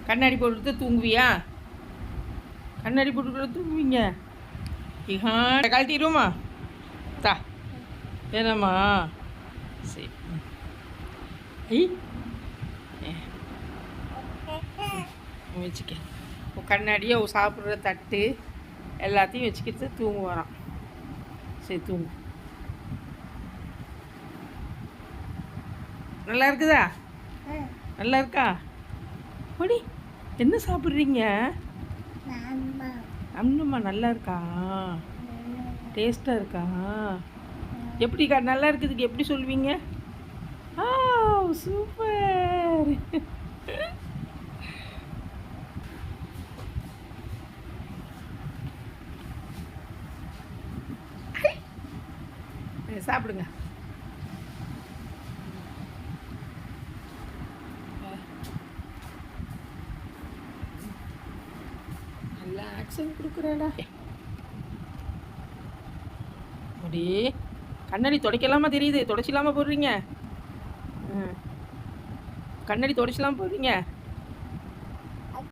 கண்ணாடி போட்டுட்டு தூங்குவியா? கண்ணாடி போட்டுக்கிட்டு தூங்குவீங்க? கழட்டிடுவோமா? தா வேணாமா? சரி. வச்சுக்க. கண்ணாடியை சாப்பிட்ற தட்டு எல்லாத்தையும் வச்சுக்கிட்டு தூங்கு வரான். சரி தூங்கு. நல்லா இருக்குதா? நல்லா இருக்கா? ஓடி என்ன சாப்பிட்றீங்க? அம்மா நல்லா இருக்கா? டேஸ்ட்டாக இருக்கா? எப்படிக்கா நல்லா இருக்குதுக்கு எப்படி சொல்லுவீங்க? ஆ சூப்பர். சாப்பிடுங்க. நல்லா ஆக்ஷன் கொடுக்குறாடா. அப்படி கண்ணாடி துடைக்கலாமா? தெரியுது, துடைச்சிலாமா போடுறீங்க? கண்ணாடி துடைச்சிலாமா போடுறீங்க?